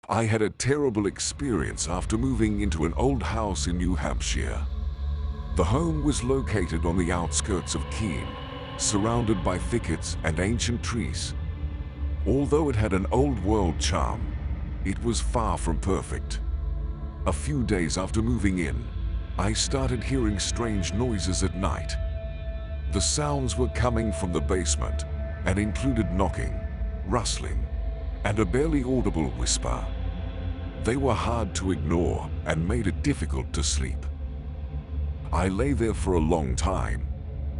I had a terrible experience after moving into an old house in New Hampshire. The home was located on the outskirts of Keene, surrounded by thickets and ancient trees. Although it had an old-world charm, it was far from perfect. A few days after moving in, I started hearing strange noises at night. The sounds were coming from the basement and included knocking, rustling, and a barely audible whisper. They were hard to ignore and made it difficult to sleep. I lay there for a long time,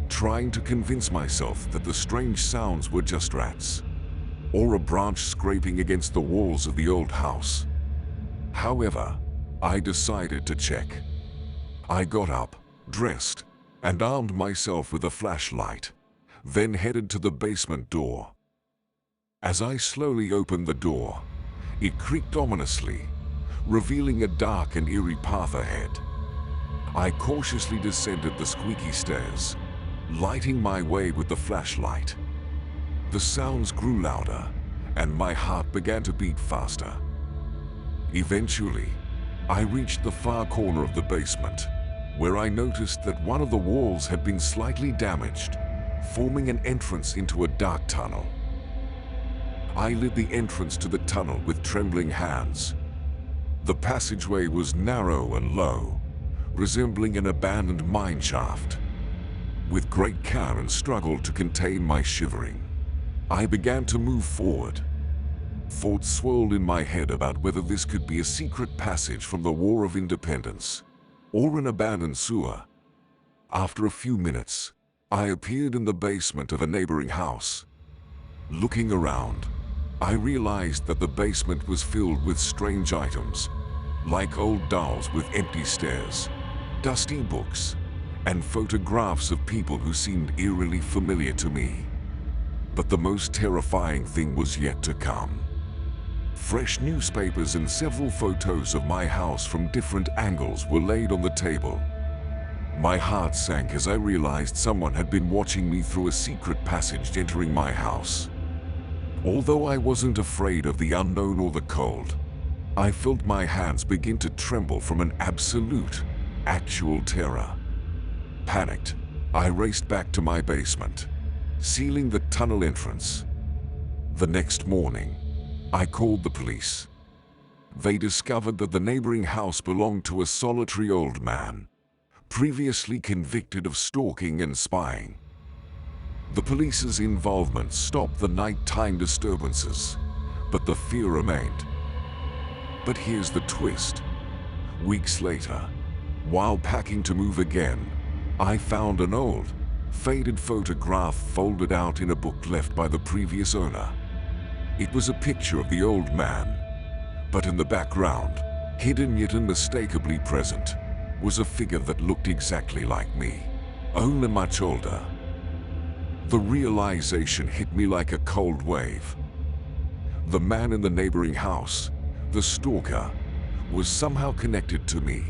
trying to convince myself that the strange sounds were just rats, or a branch scraping against the walls of the old house. However, I decided to check. I got up, dressed, and armed myself with a flashlight, then headed to the basement door. As I slowly opened the door, it creaked ominously, revealing a dark and eerie path ahead. I cautiously descended the squeaky stairs, lighting my way with the flashlight. The sounds grew louder, and my heart began to beat faster. Eventually, I reached the far corner of the basement, where I noticed that one of the walls had been slightly damaged, forming an entrance into a dark tunnel. I lit the entrance to the tunnel with trembling hands. The passageway was narrow and low, resembling an abandoned mine shaft. With great care and struggle to contain my shivering, I began to move forward. Thoughts swirled in my head about whether this could be a secret passage from the War of Independence, or an abandoned sewer. After a few minutes, I appeared in the basement of a neighboring house. Looking around, I realized that the basement was filled with strange items, like old dolls with empty stairs, dusty books, and photographs of people who seemed eerily familiar to me. But the most terrifying thing was yet to come. Fresh newspapers and several photos of my house from different angles were laid on the table. My heart sank as I realized someone had been watching me through a secret passage entering my house. Although I wasn't afraid of the unknown or the cold, I felt my hands begin to tremble from an absolute, actual terror. Panicked, I raced back to my basement, sealing the tunnel entrance. The next morning, I called the police. They discovered that the neighboring house belonged to a solitary old man, previously convicted of stalking and spying. The police's involvement stopped the nighttime disturbances, but the fear remained. But here's the twist. Weeks later, while packing to move again, I found an old, faded photograph folded out in a book left by the previous owner. It was a picture of the old man, but in the background, hidden yet unmistakably present, was a figure that looked exactly like me, only much older. The realization hit me like a cold wave. The man in the neighboring house, the stalker, was somehow connected to me,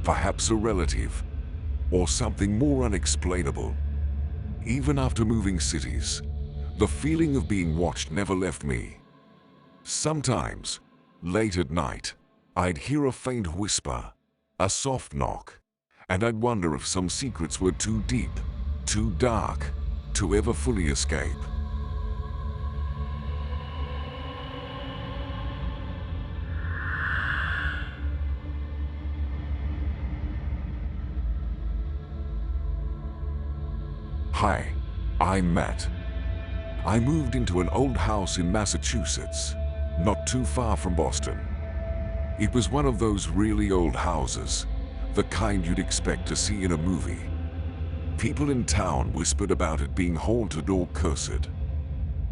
perhaps a relative, or something more unexplainable. Even after moving cities, the feeling of being watched never left me. Sometimes, late at night, I'd hear a faint whisper, a soft knock, and I'd wonder if some secrets were too deep, too dark, to ever fully escape. Hi, I'm Matt. I moved into an old house in Massachusetts, not too far from Boston. It was one of those really old houses, the kind you'd expect to see in a movie. People in town whispered about it being haunted or cursed.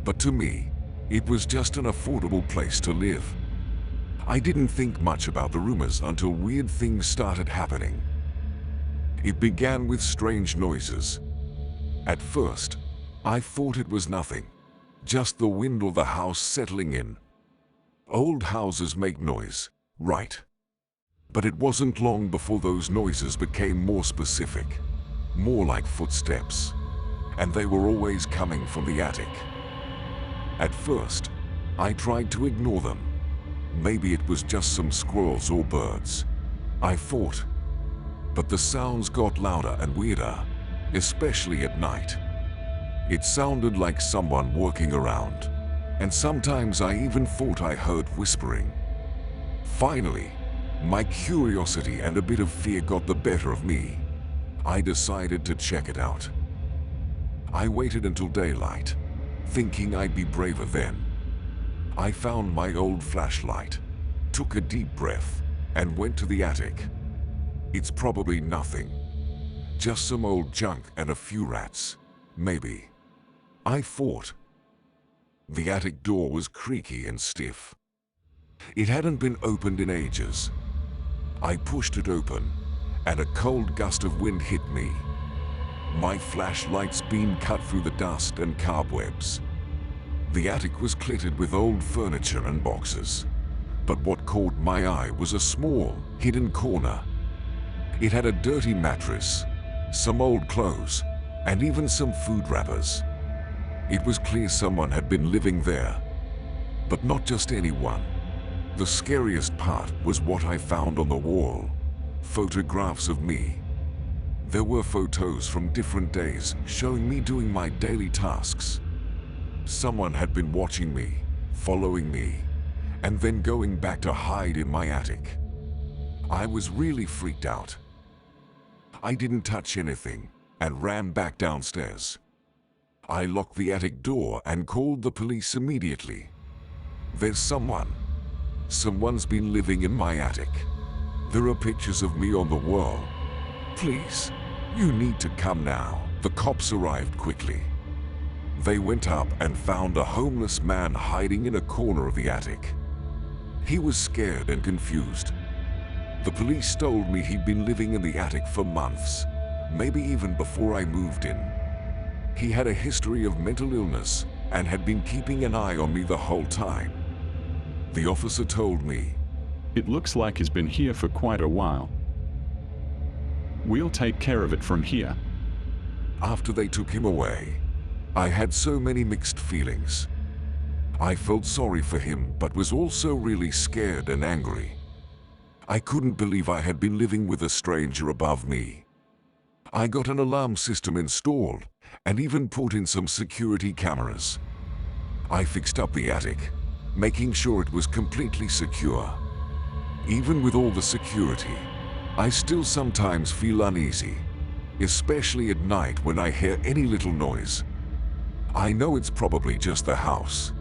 But to me, it was just an affordable place to live. I didn't think much about the rumors until weird things started happening. It began with strange noises. At first, I thought it was nothing, just the wind or the house settling in. Old houses make noise, right? But it wasn't long before those noises became more specific, more like footsteps, and they were always coming from the attic. At first, I tried to ignore them, Maybe it was just some squirrels or birds. I thought. But the sounds got louder and weirder, especially at night. It sounded like someone walking around, and sometimes I even thought I heard whispering. Finally, my curiosity and a bit of fear got the better of me. I decided to check it out. I waited until daylight, thinking I'd be braver then. I found my old flashlight, took a deep breath, and went to the attic. It's probably nothing. Just some old junk and a few rats, maybe, I thought. The attic door was creaky and stiff. It hadn't been opened in ages. I pushed it open, and a cold gust of wind hit me. My flashlight's beam cut through the dust and cobwebs. The attic was cluttered with old furniture and boxes. But what caught my eye was a small, hidden corner. It had a dirty mattress, some old clothes, and even some food wrappers. It was clear someone had been living there. But not just anyone. The scariest part was what I found on the wall. Photographs of me. There were photos from different days showing me doing my daily tasks. Someone had been watching me, following me, and then going back to hide in my attic. I was really freaked out. I didn't touch anything and ran back downstairs. I locked the attic door and called the police immediately. There's someone's been living in my attic. There are pictures of me on the wall. Please, you need to come now. The cops arrived quickly. They went up and found a homeless man hiding in a corner of the attic. He was scared and confused. The police told me he'd been living in the attic for months, maybe even before I moved in. He had a history of mental illness and had been keeping an eye on me the whole time. The officer told me, "It looks like he's been here for quite a while. We'll take care of it from here." After they took him away, I had so many mixed feelings. I felt sorry for him, but was also really scared and angry. I couldn't believe I had been living with a stranger above me. I got an alarm system installed and even put in some security cameras. I fixed up the attic, making sure it was completely secure. Even with all the security, I still sometimes feel uneasy, especially at night when I hear any little noise. I know it's probably just the house,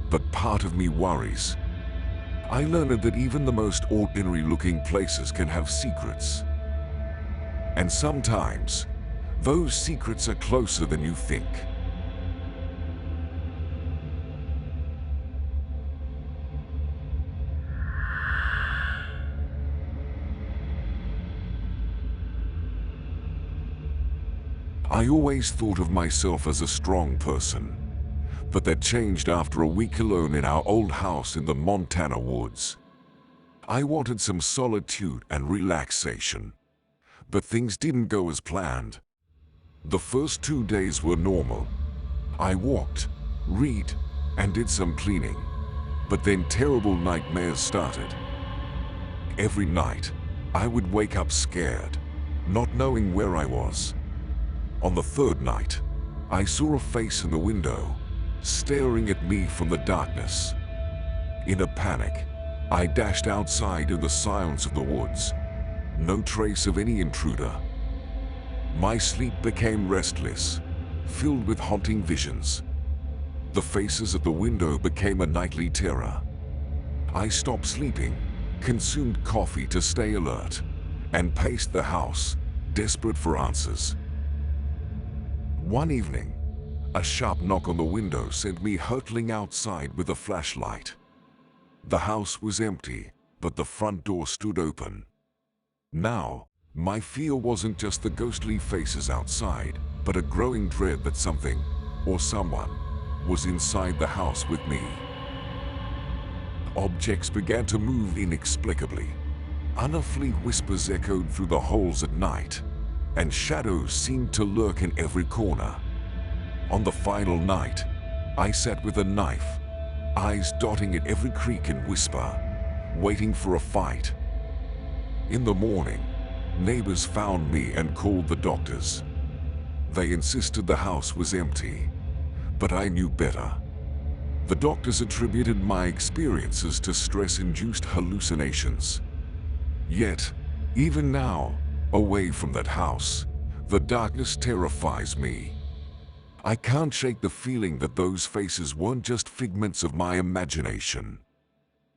but part of me worries. I learned that even the most ordinary-looking places can have secrets. And sometimes, those secrets are closer than you think. I always thought of myself as a strong person, but that changed after a week alone in our old house in the Montana woods. I wanted some solitude and relaxation, but things didn't go as planned. The first 2 days were normal. I walked, read, and did some cleaning, but then terrible nightmares started. Every night, I would wake up scared, not knowing where I was. On the third night, I saw a face in the window, staring at me from the darkness. In a panic, I dashed outside in the silence of the woods. No trace of any intruder. My sleep became restless, filled with haunting visions. The faces at the window became a nightly terror. I stopped sleeping, consumed coffee to stay alert, and paced the house, desperate for answers. One evening, a sharp knock on the window sent me hurtling outside with a flashlight. The house was empty, but the front door stood open. Now, my fear wasn't just the ghostly faces outside, but a growing dread that something, or someone, was inside the house with me. Objects began to move inexplicably. Unearthly whispers echoed through the halls at night, and shadows seemed to lurk in every corner. On the final night, I sat with a knife, eyes dotting at every creak and whisper. waiting for a fight. In the morning, neighbors found me and called the doctors. They insisted the house was empty, but I knew better. The doctors attributed my experiences to stress-induced hallucinations. Yet, even now, away from that house, the darkness terrifies me. I can't shake the feeling that those faces weren't just figments of my imagination.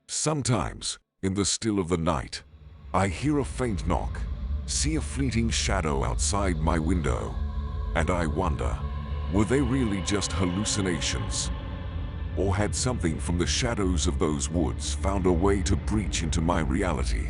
Sometimes, in the still of the night, I hear a faint knock, see a fleeting shadow outside my window, and I wonder, were they really just hallucinations? Or had something from the shadows of those woods found a way to breach into my reality?